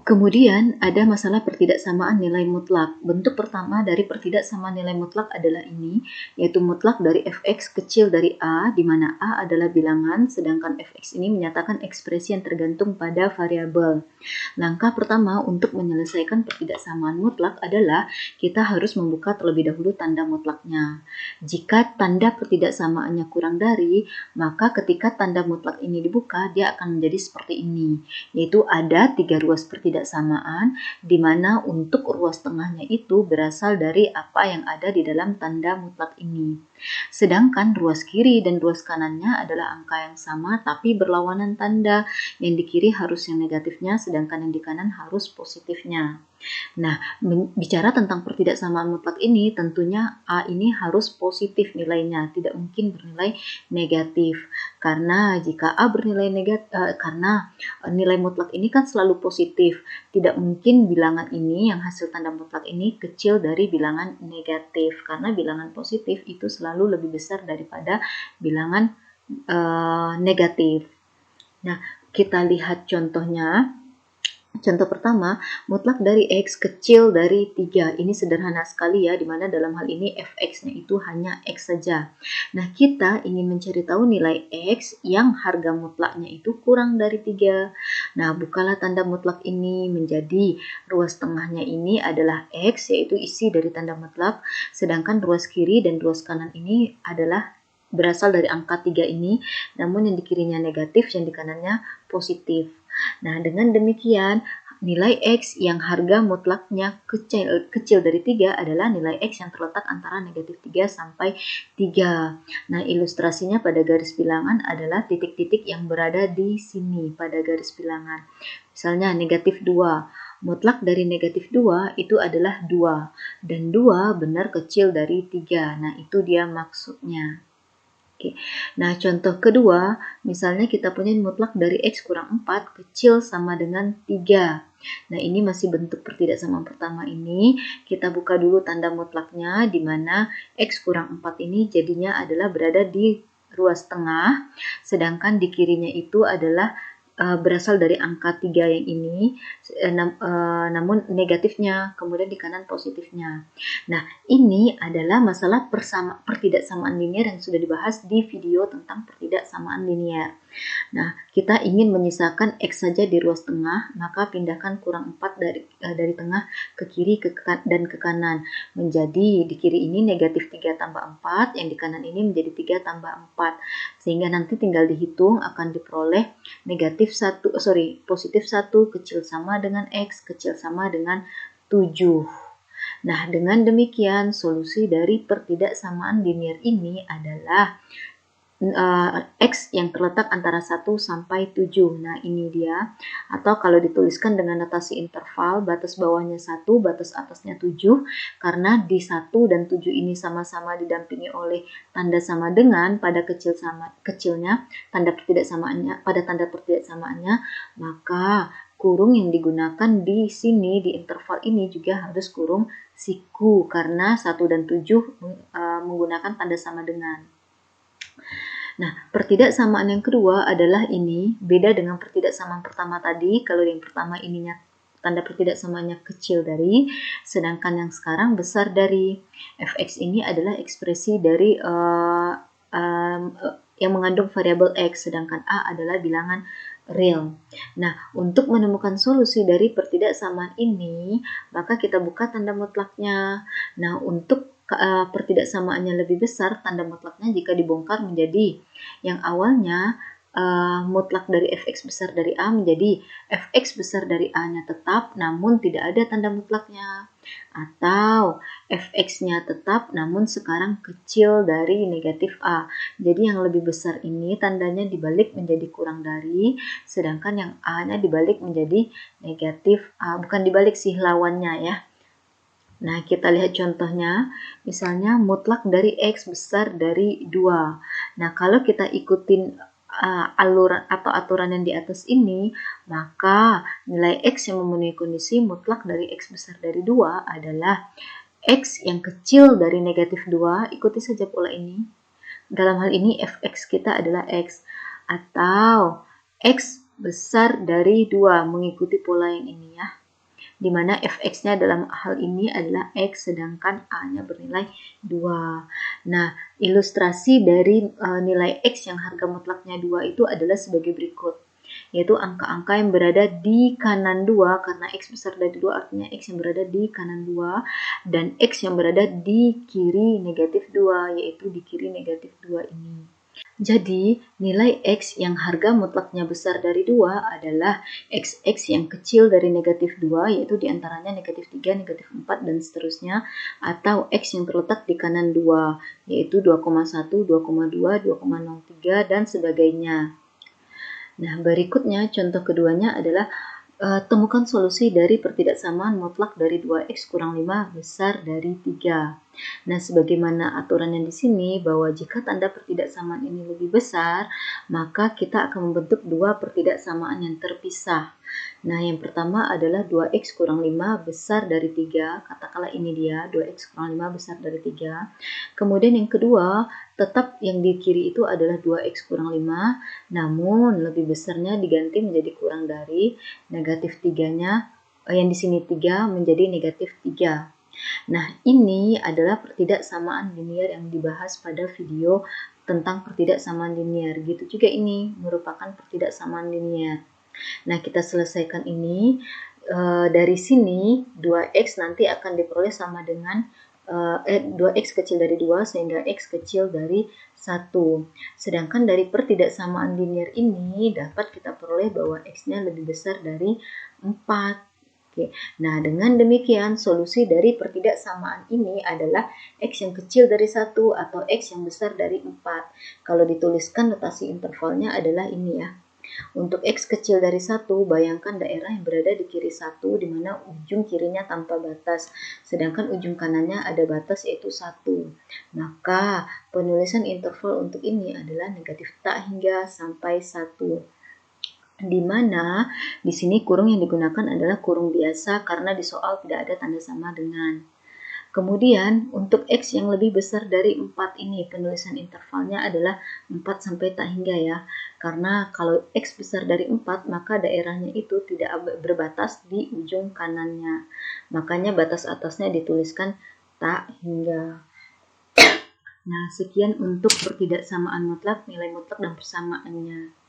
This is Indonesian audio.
Kemudian ada masalah pertidaksamaan nilai mutlak. Bentuk pertama dari pertidaksamaan nilai mutlak adalah ini, yaitu mutlak dari fx kecil dari a, di mana a adalah bilangan, sedangkan fx ini menyatakan ekspresi yang tergantung pada variabel. Langkah pertama untuk menyelesaikan pertidaksamaan mutlak adalah kita harus membuka terlebih dahulu tanda mutlaknya. Jika tanda pertidaksamaannya kurang dari, maka ketika tanda mutlak ini dibuka, dia akan menjadi seperti ini, yaitu ada 3 ruas pertidaksamaan, di mana untuk ruas tengahnya itu berasal dari apa yang ada di dalam tanda mutlak ini. Sedangkan ruas kiri dan ruas kanannya adalah angka yang sama tapi berlawanan tanda. Yang di kiri harus yang negatifnya, sedangkan yang di kanan harus positifnya. Nah, bicara tentang pertidaksamaan mutlak ini, tentunya A ini harus positif nilainya, tidak mungkin bernilai negatif. Karena jika A bernilai negatif, karena nilai mutlak ini kan selalu positif, tidak mungkin bilangan ini yang hasil tanda mutlak ini kecil dari bilangan negatif, karena bilangan positif itu selalu lebih besar daripada bilangan negatif. Nah, kita lihat contohnya. Contoh pertama, mutlak dari X kecil dari 3. Ini sederhana sekali ya, dimana dalam hal ini fx-nya itu hanya X saja. Nah, kita ingin mencari tahu nilai X yang harga mutlaknya itu kurang dari 3. Nah, bukalah tanda mutlak ini menjadi ruas tengahnya ini adalah X, yaitu isi dari tanda mutlak, sedangkan ruas kiri dan ruas kanan ini adalah berasal dari angka 3 ini, namun yang di kirinya negatif, yang di kanannya positif. Nah, dengan demikian, nilai X yang harga mutlaknya kecil dari 3 adalah nilai X yang terletak antara negatif 3 sampai 3. Nah, ilustrasinya pada garis bilangan adalah titik-titik yang berada di sini pada garis bilangan. Misalnya negatif 2. Mutlak dari negatif 2 itu adalah 2. Dan 2 benar kecil dari 3. Nah, itu dia maksudnya. Oke. Nah, contoh kedua, misalnya kita punya mutlak dari X kurang 4 kecil sama dengan 3. Nah, ini masih bentuk pertidaksamaan pertama ini. Kita buka dulu tanda mutlaknya, di mana X kurang 4 ini jadinya adalah berada di ruas tengah, sedangkan di kirinya itu adalah berasal dari angka 3 yang ini, namun negatifnya, kemudian di kanan positifnya. Nah, ini adalah masalah pertidaksamaan linear yang sudah dibahas di video tentang pertidaksamaan linear. Nah, kita ingin menyisakan X saja di ruas tengah, maka pindahkan kurang 4 dari tengah ke kiri dan ke kanan. Menjadi di kiri ini negatif 3 tambah 4, yang di kanan ini menjadi 3 tambah 4. Sehingga nanti tinggal dihitung akan diperoleh positif 1 kecil sama dengan X, kecil sama dengan 7. Nah, dengan demikian solusi dari pertidaksamaan linear ini adalah X yang terletak antara 1 sampai 7. Nah, ini dia. Atau kalau dituliskan dengan notasi interval, batas bawahnya 1, batas atasnya 7. Karena di 1 dan 7 ini sama-sama didampingi oleh tanda sama dengan pada kecilnya, tanda pertidaksamaannya, maka kurung yang digunakan di sini, di interval ini juga harus kurung siku, karena 1 dan 7 menggunakan tanda sama dengan. Nah, pertidaksamaan yang kedua adalah ini, beda dengan pertidaksamaan pertama tadi. Kalau yang pertama ininya tanda pertidaksamaannya kecil dari, sedangkan yang sekarang besar dari. Fx ini adalah ekspresi dari yang mengandung variabel X, sedangkan A adalah bilangan real. Nah, untuk menemukan solusi dari pertidaksamaan ini, maka kita buka tanda mutlaknya. Nah, untuk pertidaksamaannya lebih besar, tanda mutlaknya jika dibongkar menjadi yang awalnya mutlak dari fx besar dari A menjadi fx besar dari A-nya tetap namun tidak ada tanda mutlaknya, atau fx-nya tetap namun sekarang kecil dari negatif A. Jadi yang lebih besar ini tandanya dibalik menjadi kurang dari, sedangkan yang A-nya dibalik menjadi negatif A. Bukan dibalik sih, lawannya ya. Nah, kita lihat contohnya, misalnya mutlak dari X besar dari 2. Nah, kalau kita ikutin aluran atau aturan yang di atas ini, maka nilai X yang memenuhi kondisi mutlak dari X besar dari 2 adalah X yang kecil dari negatif 2, ikuti saja pola ini. Dalam hal ini fx kita adalah X, atau X besar dari 2, mengikuti pola yang ini ya. Di mana fx-nya dalam hal ini adalah x sedangkan a-nya bernilai 2. Nah, ilustrasi dari nilai x yang harga mutlaknya 2 itu adalah sebagai berikut, yaitu angka-angka yang berada di kanan 2, karena x besar dari 2 artinya x yang berada di kanan 2, dan x yang berada di kiri negatif 2, yaitu di kiri negatif 2 ini. Jadi, nilai X yang harga mutlaknya besar dari 2 adalah XX yang kecil dari negatif 2, yaitu diantaranya negatif 3, negatif 4, dan seterusnya, atau X yang terletak di kanan 2, yaitu 2,1, 2,2, 2,03, dan sebagainya. Nah, berikutnya contoh keduanya adalah temukan solusi dari pertidaksamaan mutlak dari 2x kurang 5 besar dari 3. Nah, sebagaimana aturannya di sini bahwa jika tanda pertidaksamaan ini lebih besar, maka kita akan membentuk dua pertidaksamaan yang terpisah. Nah, yang pertama adalah 2x kurang 5 besar dari 3, katakanlah ini dia, 2x kurang 5 besar dari 3. Kemudian yang kedua, tetap yang di kiri itu adalah 2x kurang 5, namun lebih besarnya diganti menjadi kurang dari negatif 3-nya, yang di sini 3 menjadi negatif 3. Nah, ini adalah pertidaksamaan linier yang dibahas pada video tentang pertidaksamaan linier. Gitu juga ini merupakan pertidaksamaan linier. Nah, kita selesaikan ini. Dari sini 2x nanti akan diperoleh sama dengan 2x kecil dari 2 sehingga x kecil dari 1. Sedangkan dari pertidaksamaan linier ini dapat kita peroleh bahwa x-nya lebih besar dari 4. Oke. Nah, dengan demikian solusi dari pertidaksamaan ini adalah x yang kecil dari 1 atau x yang besar dari 4. Kalau dituliskan notasi intervalnya adalah ini ya. Untuk X kecil dari 1, bayangkan daerah yang berada di kiri 1, di mana ujung kirinya tanpa batas, sedangkan ujung kanannya ada batas yaitu 1. Maka penulisan interval untuk ini adalah negatif tak hingga sampai 1. Di mana di sini kurung yang digunakan adalah kurung biasa karena di soal tidak ada tanda sama dengan. Kemudian untuk X yang lebih besar dari 4 ini penulisan intervalnya adalah 4 sampai tak hingga ya. Karena kalau X besar dari 4 maka daerahnya itu tidak berbatas di ujung kanannya. Makanya batas atasnya dituliskan tak hingga. Nah, sekian untuk pertidaksamaan mutlak, nilai mutlak dan persamaannya.